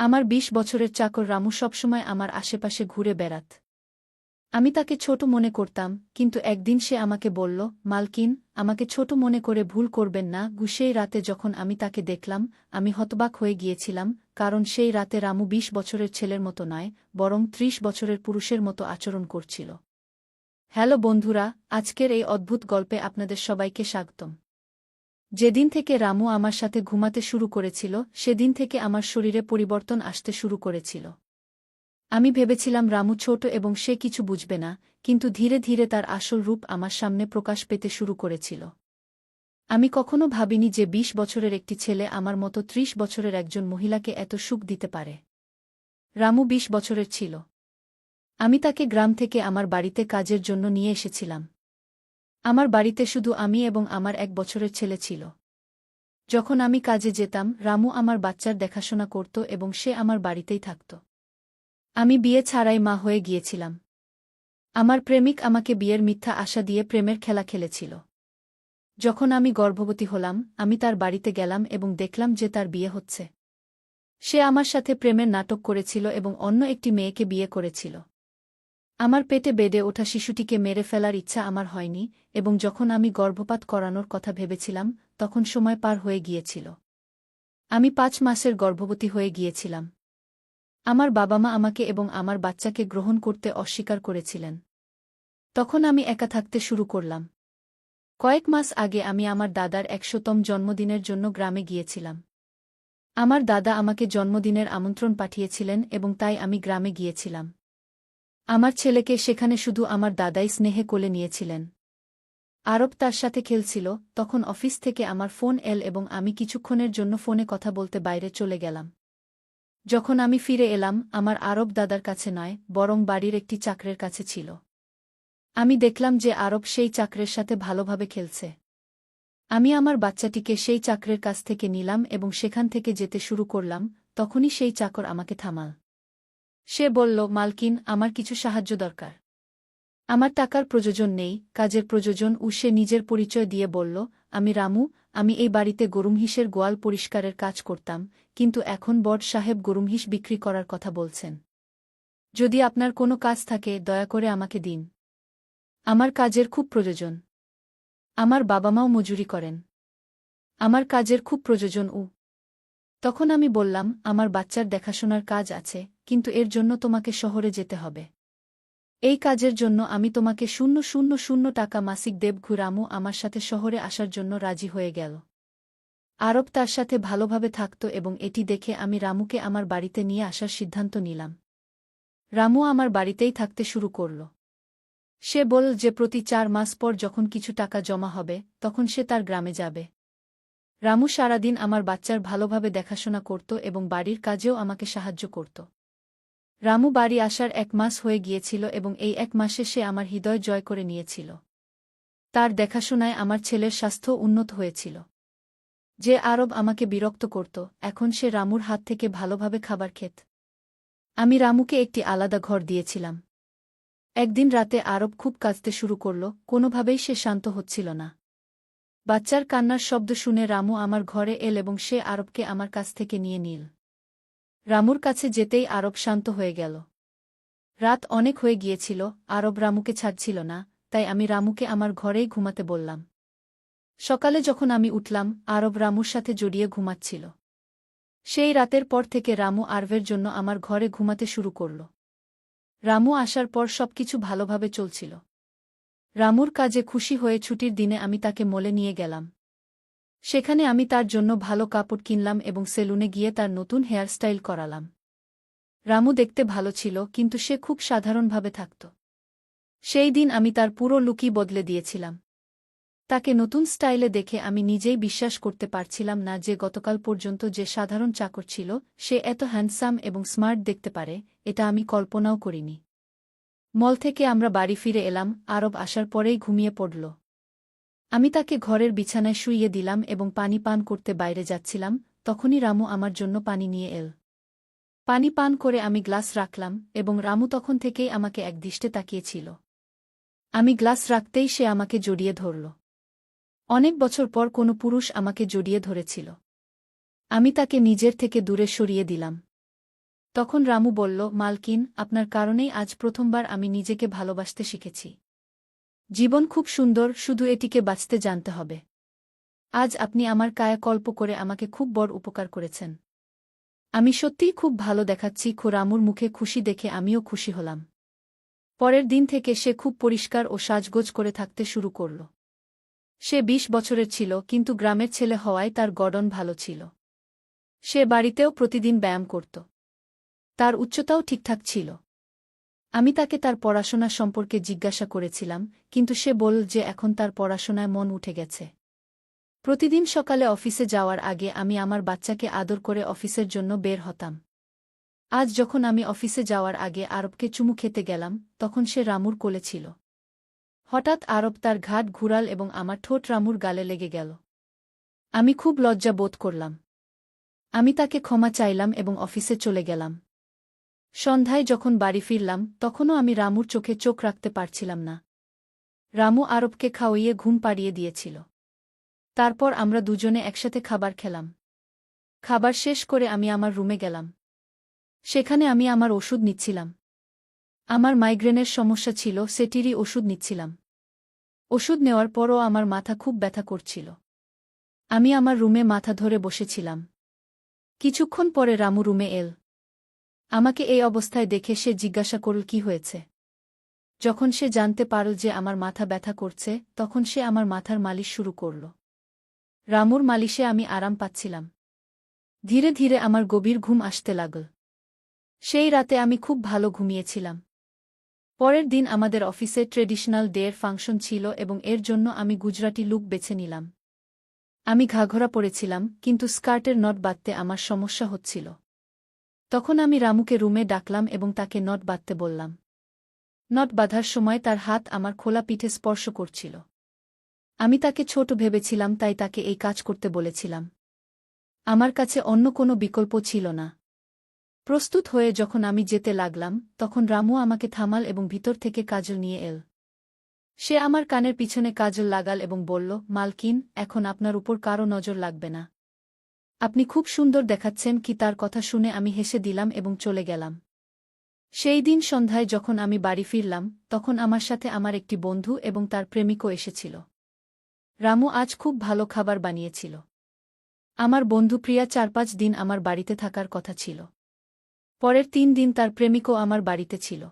আমার ২০ বছরের চাকর রামু সবসময় আমার আশেপাশে ঘুরে বেড়াত। আমি তাকে ছোট মনে করতাম, কিন্তু একদিন সে আমাকে বলল, মালকিন, আমাকে ছোট মনে করে ভুল করবেন না। সেই রাতে যখন আমি তাকে দেখলাম, আমি হতবাক হয়ে গিয়েছিলাম, কারণ সেই রাতে রামু ২০ বছরের ছেলের মতো নয়, বরং ৩০ বছরের পুরুষের মতো আচরণ করছিল। হ্যালো বন্ধুরা, আজকের এই অদ্ভুত গল্পে আপনাদের সবাইকে স্বাগতম। যেদিন থেকে রামু আমার সাথে ঘুমাতে শুরু করেছিল, সেদিন থেকে আমার শরীরে পরিবর্তন আসতে শুরু করেছিল। আমি ভেবেছিলাম রামু ছোট এবং সে কিছু বুঝবে না, কিন্তু ধীরে ধীরে তার আসল রূপ আমার সামনে প্রকাশ পেতে শুরু করেছিল। আমি কখনো ভাবিনি যে ২০ বছরের একটি ছেলে আমার মতো ৩০ বছরের একজন মহিলাকে এত সুখ দিতে পারে। রামু ২০ বছরের ছিল। আমি তাকে গ্রাম থেকে আমার বাড়িতে কাজের জন্য নিয়ে এসেছিলাম। আমার বাড়িতে শুধু আমি এবং আমার ১ বছরের ছেলে ছিল। যখন আমি কাজে যেতাম, রামু আমার বাচ্চার দেখাশোনা করত এবং সে আমার বাড়িতেই থাকত। আমি বিয়ে ছাড়াই মা হয়ে গিয়েছিলাম। আমার প্রেমিক আমাকে বিয়ের মিথ্যা আশা দিয়ে প্রেমের খেলা খেলেছিল। যখন আমি গর্ভবতী হলাম, আমি তার বাড়িতে গেলাম এবং দেখলাম যে তার বিয়ে হচ্ছে। সে আমার সাথে প্রেমের নাটক করেছিল এবং অন্য একটি মেয়েকে বিয়ে করেছিল। আমার পেটে বেডে ওঠা শিশুটিকে মেরে ফেলার ইচ্ছা আমার হয়নি, এবং যখন আমি গর্ভপাত করানোর কথা ভেবেছিলাম, তখন সময় পার হয়ে গিয়েছিল। আমি ৫ মাসের গর্ভবতী হয়ে গিয়েছিলাম। আমার বাবা-মা আমাকে এবং আমার বাচ্চাকে গ্রহণ করতে অস্বীকার করেছিলেন। তখন আমি একা থাকতে শুরু করলাম। কয়েক মাস আগে আমি আমার দাদার ১০০তম জন্মদিনের জন্য গ্রামে গিয়েছিলাম। আমার দাদা আমাকে জন্মদিনের আমন্ত্রণ পাঠিয়েছিলেন এবং তাই আমি গ্রামে গিয়েছিলাম। আমার ছেলেকে সেখানে শুধু আমার দাদাই স্নেহে কোলে নিয়েছিলেন। আরব তার সাথে খেলছিল। তখন অফিস থেকে আমার ফোন এল এবং আমি কিছুক্ষণের জন্য ফোনে কথা বলতে বাইরে চলে গেলাম। যখন আমি ফিরে এলাম, আমার আরব দাদার কাছে নয়, বরং বাড়ির একটি চাকরের কাছে ছিল। আমি দেখলাম যে আরব সেই চাকরের সাথে ভালোভাবে খেলছে। আমি আমার বাচ্চাটিকে সেই চাকরের কাছ থেকে নিলাম এবং সেখান থেকে যেতে শুরু করলাম, তখনই সেই চাকর আমাকে থামাল। সে বলল, মালকিন, আমার কিছু সাহায্য দরকার। আমার টাকার প্রয়োজন নেই, কাজের প্রয়োজন। সে নিজের পরিচয় দিয়ে বলল, আমি রামু, আমি এই বাড়িতে গরুমহিষের গোয়াল পরিষ্কারের কাজ করতাম, কিন্তু এখন বড় সাহেব গরুমহিষ বিক্রি করার কথা বলছেন। যদি আপনার কোনো কাজ থাকে, দয়া করে আমাকে দিন। আমার কাজের খুব প্রয়োজন। আমার বাবা-মাও মজুরি করেন। আমার কাজের খুব প্রয়োজন। তখন আমি বললাম, আমার বাচ্চার দেখাশোনার কাজ আছে, কিন্তু এর জন্য তোমাকে শহরে যেতে হবে। এই কাজের জন্য আমি তোমাকে ০০০ টাকা মাসিক দেব। রামু আমার সাথে শহরে আসার জন্য রাজি হয়ে গেল। আরব তার সাথে ভালোভাবে থাকত এবং এটি দেখে আমি রামুকে আমার বাড়িতে নিয়ে আসার সিদ্ধান্ত নিলাম। রামু আমার বাড়িতেই থাকতে শুরু করল। সে বলল যে প্রতি ৪ মাস পর যখন কিছু টাকা জমা হবে, তখন সে তার গ্রামে যাবে। রামু সারাদিন আমার বাচ্চার ভালোভাবে দেখাশোনা করত এবং বাড়ির কাজেও আমাকে সাহায্য করত। রামু বাড়ি আসার ১ মাস হয়ে গিয়েছিল এবং এই ১ মাসে সে আমার হৃদয় জয় করে নিয়েছিল। তার দেখাশোনায় আমার ছেলের স্বাস্থ্য উন্নত হয়েছিল। যে আরব আমাকে বিরক্ত করত, এখন সে রামুর হাত থেকে ভালোভাবে খাবার খেত। আমি রামুকে একটি আলাদা ঘর দিয়েছিলাম। একদিন রাতে আরব খুব কাঁদতে শুরু করল, কোনোভাবেই সে শান্ত হচ্ছিল না। বাচ্চার কান্নার শব্দ শুনে রামু আমার ঘরে এল এবং সে আরবকে আমার কাছ থেকে নিয়ে নিল। রামুর কাছে যেতেই আরব শান্ত হয়ে গেল। রাত অনেক হয়ে গিয়েছিল, আরব রামুকে ছাড়ছিল না, তাই আমি রামুকে আমার ঘরেই ঘুমাতে বললাম। সকালে যখন আমি উঠলাম, আরব রামুর সাথে জড়িয়ে ঘুমাচ্ছিল। সেই রাতের পর থেকে রামু আরবের জন্য আমার ঘরে ঘুমাতে শুরু করল। রামু আসার পর সবকিছু ভালোভাবে চলছিল। রামুর কাজে খুশি হয়ে ছুটির দিনে আমি তাকে মলে নিয়ে গেলাম। সেখানে আমি তার জন্য ভালো কাপড় কিনলাম এবং সেলুনে গিয়ে তার নতুন হেয়ারস্টাইল করালাম। রামু দেখতে ভালো ছিল, কিন্তু সে খুব সাধারণভাবে থাকত। সেই দিন আমি তার পুরো লুকই বদলে দিয়েছিলাম। তাকে নতুন স্টাইলে দেখে আমি নিজেই বিশ্বাস করতে পারছিলাম না যে গতকাল পর্যন্ত যে সাধারণ চাকর ছিল, সে এত হ্যান্ডসাম এবং স্মার্ট দেখতে পারে, এটা আমি কল্পনাও করিনি। মল থেকে আমরা বাড়ি ফিরে এলাম, আরব আসার পরেই ঘুমিয়ে পড়ল। আমি তাকে ঘরের বিছানায় শুইয়ে দিলাম এবং পানি পান করতে বাইরে যাচ্ছিলাম, তখনই রামু আমার জন্য পানি নিয়ে এল। পানি পান করে আমি গ্লাস রাখলাম এবং রামু তখন থেকেই আমাকে একদৃষ্টে তাকিয়েছিল। আমি গ্লাস রাখতেই সে আমাকে জড়িয়ে ধরল। অনেক বছর পর কোনো পুরুষ আমাকে জড়িয়ে ধরেছিল। আমি তাকে নিজের থেকে দূরে সরিয়ে দিলাম। তখন রামু বলল, মালকিন, আপনার কারণেই আজ প্রথমবার আমি নিজেকে ভালোবাসতে শিখেছি। জীবন খুব সুন্দর, শুধু এটিকে বাঁচতে জানতে হবে। আজ আপনি আমার কায়াকল্প করে আমাকে খুব বড় উপকার করেছেন। আমি সত্যিই খুব ভালো দেখাচ্ছি। রামুর মুখে খুশি দেখে আমিও খুশি হলাম। পরের দিন থেকে সে খুব পরিষ্কার ও সাজগোজ করে থাকতে শুরু করল। সে ২০ বছরের ছিল, কিন্তু গ্রামের ছেলে হওয়ায় তার গড়ন ভালো ছিল। সে বাড়িতেও প্রতিদিন ব্যায়াম করত। তার উচ্চতাও ঠিকঠাক ছিল। আমি তাকে তার পড়াশোনা সম্পর্কে জিজ্ঞাসা করেছিলাম, কিন্তু সে বলল যে এখন তার পড়াশোনায় মন উঠে গেছে। প্রতিদিন সকালে অফিসে যাওয়ার আগে আমি আমার বাচ্চাকে আদর করে অফিসের জন্য বের হতাম। আজ যখন আমি অফিসে যাওয়ার আগে আরবকে চুমু খেতে গেলাম, তখন সে রামুর কোলে ছিল। হঠাৎ আরব তার ঘাট ঘুরাল এবং আমার ঠোঁট রামুর গালে লেগে গেল। আমি খুব লজ্জা বোধ করলাম। আমি তাকে ক্ষমা চাইলাম এবং অফিসে চলে গেলাম। সন্ধ্যায় যখন বাড়ি ফিরলাম, তখনও আমি রামুর চোখে চোখ রাখতে পারছিলাম না। রামু আরবকে খাওয়িয়ে ঘুম পাড়িয়ে দিয়েছিল। তারপর আমরা দুজনে একসাথে খাবার খেলাম। খাবার শেষ করে আমি আমার রুমে গেলাম। সেখানে আমি আমার ওষুধ নিচ্ছিলাম। আমার মাইগ্রেনের সমস্যা ছিল, সেটিরই ওষুধ নিচ্ছিলাম। ওষুধ নেওয়ার পরও আমার মাথা খুব ব্যথা করছিল। আমি আমার রুমে মাথা ধরে বসেছিলাম। কিছুক্ষণ পরে রামু রুমে এল। আমাকে এই অবস্থায় দেখে সে জিজ্ঞাসা করল, কি হয়েছে? যখন সে জানতে পারল যে আমার মাথা ব্যথা করছে, তখন সে আমার মাথার মালিশ শুরু করল। রামুর মালিশে আমি আরাম পাচ্ছিলাম। ধীরে ধীরে আমার গভীর ঘুম আসতে লাগল। সেই রাতে আমি খুব ভালো ঘুমিয়েছিলাম। পরের দিন আমাদের অফিসে ট্রেডিশনাল ডের ফাংশন ছিল এবং এর জন্য আমি গুজরাটি লুক বেছে নিলাম। আমি ঘাঘরা পরেছিলাম, কিন্তু স্কার্টের নট বাঁধতে আমার সমস্যা হচ্ছিল। তখন আমি রামুকে রুমে ডাকলাম এবং তাকে নট বাঁধতে বললাম। নট বাঁধার সময় তার হাত আমার খোলা পিঠে স্পর্শ করছিল। আমি তাকে ছোট ভেবেছিলাম, তাই তাকে এই কাজ করতে বলেছিলাম। আমার কাছে অন্য কোনো বিকল্প ছিল না। প্রস্তুত হয়ে যখন আমি যেতে লাগলাম, তখন রামু আমাকে থামাল এবং ভিতর থেকে কাজল নিয়ে এল। সে আমার কানের পিছনে কাজল লাগাল এবং বলল, মালকিন, এখন আপনার উপর কারও নজর লাগবে না। আপনি খুব সুন্দর দেখাচ্ছেন। কি? তার কথা শুনে আমি হেসে দিলাম এবং চলে গেলাম। সেই দিন সন্ধ্যায় যখন আমি বাড়ি ফিরলাম, তখন আমার সাথে আমার একটি বন্ধু এবং তার প্রেমিকও এসেছিল। রামু আজ খুব ভালো খাবার বানিয়েছিল। আমার বন্ধু প্রিয়া ৪-৫ দিন আমার বাড়িতে থাকার কথা ছিল। পরের ৩ দিন তার প্রেমিকও আমার বাড়িতে ছিল।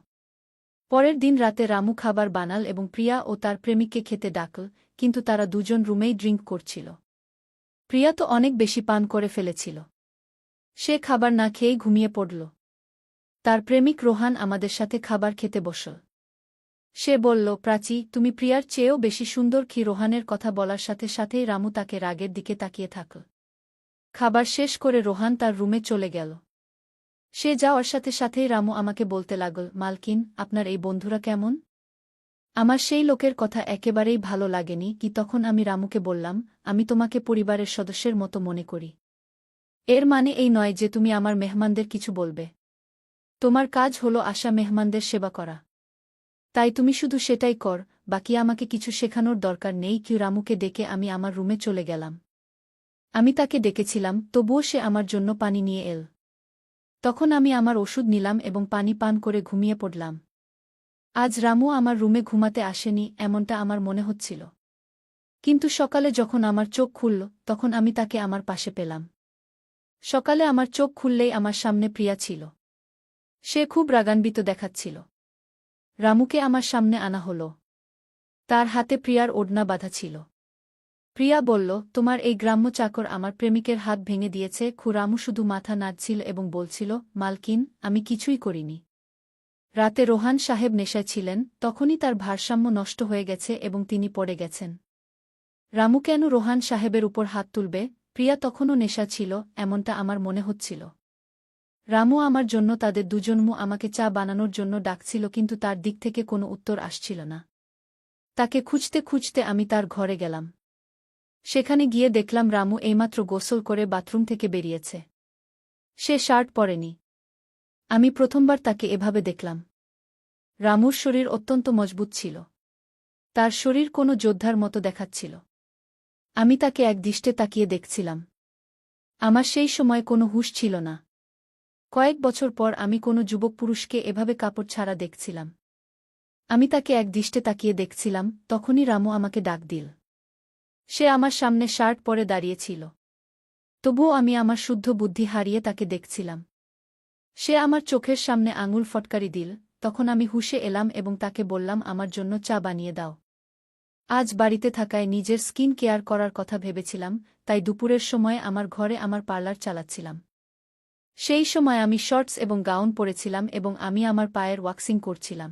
পরের দিন রাতে রামু খাবার বানাল এবং প্রিয়া ও তার প্রেমিককে খেতে ডাকল, কিন্তু তারা দুজন রুমেই ড্রিঙ্ক করছিল। প্রিয়া তো অনেক বেশি পান করে ফেলেছিল। সে খাবার না খেয়েই ঘুমিয়ে পড়ল। তার প্রেমিক রোহান আমাদের সাথে খাবার খেতে বসল। সে বলল, প্রাচী, তুমি প্রিয়ার চেয়েও বেশি সুন্দর। কি? রোহানের কথা বলার সাথে সাথেই রামু তাকে রাগের দিকে তাকিয়ে থাকল। খাবার শেষ করে রোহান তার রুমে চলে গেল। সে যাওয়ার সাথে সাথেই রামু আমাকে বলতে লাগল, মালকিন, আপনার এই বন্ধুরা কেমন? আমার সেই লোকের কথা একেবারেই ভালো লাগেনি। কি? তখন আমি রামুকে বললাম, আমি তোমাকে পরিবারের সদস্যের মতো মনে করি। এর মানে এই নয় যে তুমি আমার মেহমানদের কিছু বলবে। তোমার কাজ হলো আসা মেহমানদের সেবা করা। তাই তুমি শুধু সেটাই কর, বাকি আমাকে কিছু শেখানোর দরকার নেই। কি? রামুকে ডেকে আমি আমার রুমে চলে গেলাম। আমি তাকে ডেকেছিলাম, তবুও সে আমার জন্য পানি নিয়ে এল। তখন আমি আমার ওষুধ নিলাম এবং পানি পান করে ঘুমিয়ে পড়লাম। আজ রামু আমার রুমে ঘুমাতে আসেনি, এমনটা আমার মনে হচ্ছিল। কিন্তু সকালে যখন আমার চোখ খুলল, তখন আমি তাকে আমার পাশে পেলাম। সকালে আমার চোখ খুললেই আমার সামনে প্রিয়া ছিল। সে খুব রাগান্বিত দেখাচ্ছিল। রামুকে আমার সামনে আনা হল। তার হাতে প্রিয়ার ওড়না বাঁধা ছিল। প্রিয়া বলল, তোমার এই গ্রাম্য চাকর আমার প্রেমিকের হাত ভেঙে দিয়েছে। রামু শুধু মাথা নাড়ছিল এবং বলছিল, মালকিন, আমি কিছুই করিনি। রাতে রোহান সাহেব নেশায় ছিলেন, তখনই তার ভারসাম্য নষ্ট হয়ে গেছে এবং তিনি পড়ে গেছেন। রামু কেন রোহান সাহেবের উপর হাত তুলবে? প্রিয়া তখনও নেশা ছিল, এমনটা আমার মনে হচ্ছিল। রামু আমার জন্য তাদের দুজনমু আমাকে চা বানানোর জন্য ডাকছিল, কিন্তু তার দিক থেকে কোনো উত্তর আসছিল না। তাকে খুঁজতে খুঁজতে আমি তার ঘরে গেলাম। সেখানে গিয়ে দেখলাম রামু এইমাত্র গোসল করে বাথরুম থেকে বেরিয়েছে। সে শার্ট পরেনি। আমি প্রথমবার তাকে এভাবে দেখলাম। রামুর শরীর অত্যন্ত মজবুত ছিল। তার শরীর কোনো যোদ্ধার মতো দেখাচ্ছিল। আমি তাকে একদৃষ্টে তাকিয়ে দেখছিলাম। আমার সেই সময় কোনো হুঁশ ছিল না। কয়েক বছর পর আমি কোনো যুবক পুরুষকে এভাবে কাপড় ছাড়া দেখছিলাম। আমি তাকে একদৃষ্টে তাকিয়ে দেখছিলাম, তখনই রামু আমাকে ডাক দিল। সে আমার সামনে শার্ট পরে দাঁড়িয়েছিল। তবুও আমি আমার শুদ্ধ বুদ্ধি হারিয়ে তাকে দেখছিলাম। সে আমার চোখের সামনে আঙুল ফটকারি দিল, তখন আমি হুঁশে এলাম এবং তাকে বললাম, আমার জন্য চা বানিয়ে দাও। আজ বাড়িতে থাকায় নিজের স্কিন কেয়ার করার কথা ভেবেছিলাম, তাই দুপুরের সময় আমার ঘরে আমার পার্লার চালাচ্ছিলাম। সেই সময় আমি শর্টস এবং গাউন পরেছিলাম এবং আমি আমার পায়ের ওয়াক্সিং করছিলাম।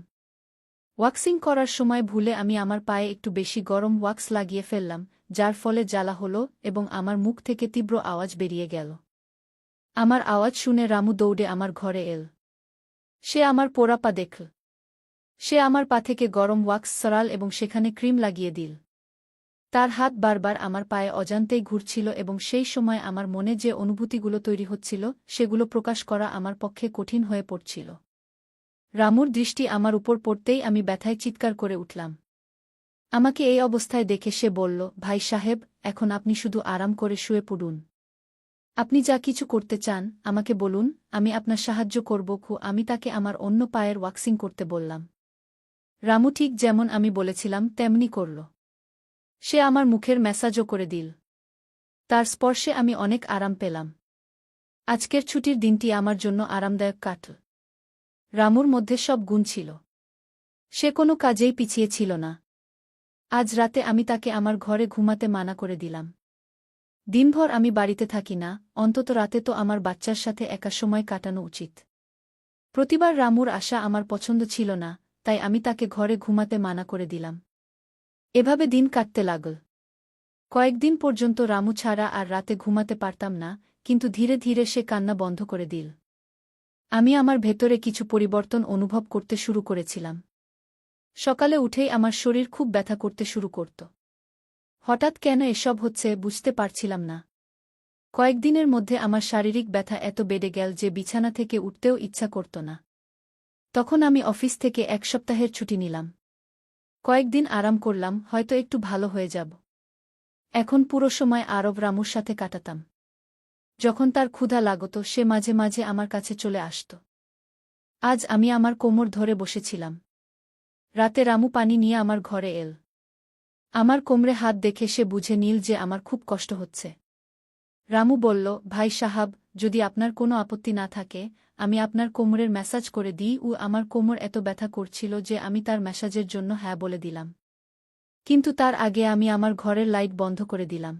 ওয়াক্সিং করার সময় ভুলে আমি আমার পায়ে একটু বেশি গরম ওয়াক্স লাগিয়ে ফেললাম, যার ফলে জ্বালা হলো এবং আমার মুখ থেকে তীব্র আওয়াজ বেরিয়ে গেল। আমার আওয়াজ শুনে রামু দৌড়ে আমার ঘরে এল। সে আমার পোড়া পা দেখল। সে আমার পা থেকে গরম ওয়াক্স সরাল এবং সেখানে ক্রিম লাগিয়ে দিল। তার হাত বারবার আমার পায়ে অজান্তেই ঘুরছিল এবং সেই সময় আমার মনে যে অনুভূতিগুলো তৈরি হচ্ছিল সেগুলো প্রকাশ করা আমার পক্ষে কঠিন হয়ে পড়ছিল। রামুর দৃষ্টি আমার উপর পড়তেই আমি ব্যথায় চিৎকার করে উঠলাম। আমাকে এই অবস্থায় দেখে সে বলল, ভাই সাহেব, এখন আপনি শুধু আরাম করে শুয়ে পড়ুন। আপনি যা কিছু করতে চান আমাকে বলুন, আমি আপনার সাহায্য করব। আমি তাকে আমার অন্য পায়ের ওয়াক্সিং করতে বললাম। রামু ঠিক যেমন আমি বলেছিলাম তেমনি করল। সে আমার মুখের ম্যাসাজও করে দিল। তার স্পর্শে আমি অনেক আরাম পেলাম। আজকের ছুটির দিনটি আমার জন্য আরামদায়ক কাটল। রামুর মধ্যে সব গুণ ছিল। সে কোনো কাজেই পিছিয়ে ছিল না। আজ রাতে আমি তাকে আমার ঘরে ঘুমাতে মানা করে দিলাম। দিনভর আমি বাড়িতে থাকি না, অন্তত রাতে তো আমার বাচ্চার সাথে একা সময় কাটানো উচিত। প্রতিবার রামুর আশা আমার পছন্দ ছিল না, তাই আমি তাকে ঘরে ঘুমাতে মানা করে দিলাম। এভাবে দিন কাটতে লাগল। কয়েকদিন পর্যন্ত রামু ছাড়া আর রাতে ঘুমাতে পারতাম না, কিন্তু ধীরে ধীরে সে কান্না বন্ধ করে দিল। আমি আমার ভেতরে কিছু পরিবর্তন অনুভব করতে শুরু করেছিলাম। সকালে উঠেই আমার শরীর খুব ব্যথা করতে শুরু করত। হঠাৎ কেন এসব হচ্ছে বুঝতে পারছিলাম না। কয়েকদিনের মধ্যে আমার শারীরিক ব্যথা এত বেড়ে গেল যে বিছানা থেকে উঠতেও ইচ্ছা করত না। তখন আমি অফিস থেকে 1 সপ্তাহের ছুটি নিলাম। কয়েকদিন আরাম করলাম, হয়তো একটু ভালো হয়ে যাব। এখন পুরো সময় আরব রামুর সাথে কাটাতাম। যখন তার ক্ষুধা লাগত সে মাঝে মাঝে আমার কাছে চলে আসত। আজ আমি আমার কোমর ধরে বসেছিলাম। রাতে রামু পানি নিয়ে আমার ঘরে এল। আমার কোমরে হাত দেখে সে বুঝে নিল যে আমার খুব কষ্ট হচ্ছে। রামু বলল, ভাই সাহাব, যদি আপনার কোনো আপত্তি না থাকে আমি আপনার কোমরের ম্যাসাজ করে দিই। আমার কোমর এত ব্যথা করছিল যে আমি তার ম্যাসাজের জন্য হ্যাঁ বলে দিলাম। কিন্তু তার আগে আমি আমার ঘরের লাইট বন্ধ করে দিলাম।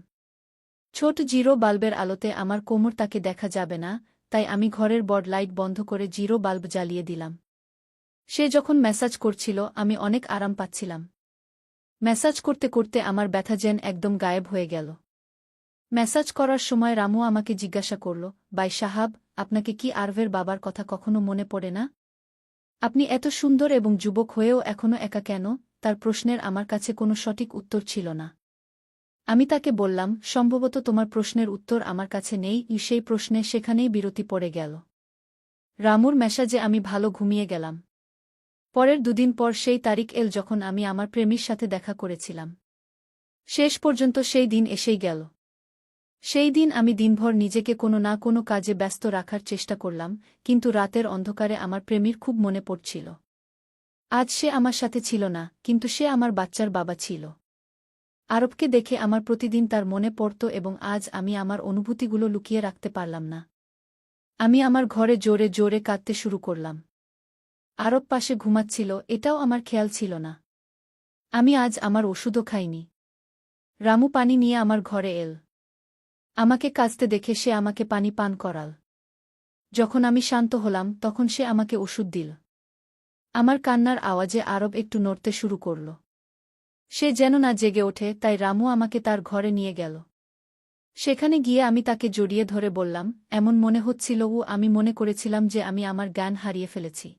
ছোট জিরো বাল্বের আলোতে আমার কোমর তাকে দেখা যাবে না, তাই আমি ঘরের বড় লাইট বন্ধ করে জিরো বাল্ব জ্বালিয়ে দিলাম। সে যখন ম্যাসাজ করছিল আমি অনেক আরাম পাচ্ছিলাম। ম্যাসাজ করতে করতে আমার ব্যথা যেন একদম গায়েব হয়ে গেল। ম্যাসাজ করার সময় রামু আমাকে জিজ্ঞাসা করল, ভাই সাহাব, আপনাকে কি আরভের বাবার কথা কখনো মনে পড়ে না? আপনি এত সুন্দর এবং যুবক হয়েও এখনো একা কেন? তার প্রশ্নের আমার কাছে কোনো সঠিক উত্তর ছিল না। আমি তাকে বললাম, সম্ভবত তোমার প্রশ্নের উত্তর আমার কাছে নেই। সেই প্রশ্নে সেখানেই বিরতি পড়ে গেল। রামুর ম্যাসাজে আমি ভালো ঘুমিয়ে গেলাম। পরের 2 দিন পর সেই তারিখ এল যখন আমি আমার প্রেমীর সাথে দেখা করেছিলাম। শেষ পর্যন্ত সেই দিন এসেই গেল। সেই দিন আমি দিনভর নিজেকে কোনো না কোনো কাজে ব্যস্ত রাখার চেষ্টা করলাম, কিন্তু রাতের অন্ধকারে আমার প্রেমীর খুব মনে পড়ছিল। আজ সে আমার সাথে ছিল না, কিন্তু সে আমার বাচ্চার বাবা ছিল। আরবকে দেখে আমার প্রতিদিন তার মনে পড়ত এবং আজ আমি আমার অনুভূতিগুলো লুকিয়ে রাখতে পারলাম না। আমি আমার ঘরে জোরে জোরে কাঁদতে শুরু করলাম। আরব পাশে ঘুমাচ্ছিল, এটাও আমার খেয়াল ছিল না। আমি আজ আমার ওষুধও খাইনি। রামু পানি নিয়ে আমার ঘরে এল। আমাকে কাঁদতে দেখে সে আমাকে পানি পান করাল। যখন আমি শান্ত হলাম তখন সে আমাকে ওষুধ দিল। আমার কান্নার আওয়াজে আরব একটু নড়তে শুরু করল। সে যেন না জেগে ওঠে, তাই রামু আমাকে তার ঘরে নিয়ে গেল। সেখানে গিয়ে আমি তাকে জড়িয়ে ধরে বললাম, এমন মনে হচ্ছিল আমি মনে করেছিলাম যে আমি আমার জ্ঞান হারিয়ে ফেলেছি।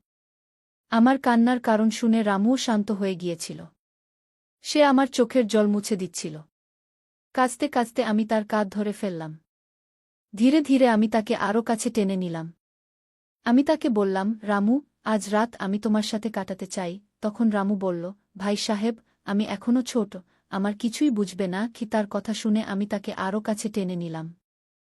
আমার কান্নার কারণ শুনে রামুও শান্ত হয়ে গিয়েছিল। সে আমার চোখের জল মুছে দিচ্ছিল। কাঁদতে কাঁদতে আমি তার কাঁধ ধরে ফেললাম। ধীরে ধীরে আমি তাকে আরও কাছে টেনে নিলাম। আমি তাকে বললাম, রামু, আজ রাত আমি তোমার সাথে কাটাতে চাই। তখন রামু বলল, ভাই সাহেব, আমি এখনো ছোট, আমার কিছুই বুঝবে না। তার কথা শুনে আমি তাকে আরও কাছে টেনে নিলাম।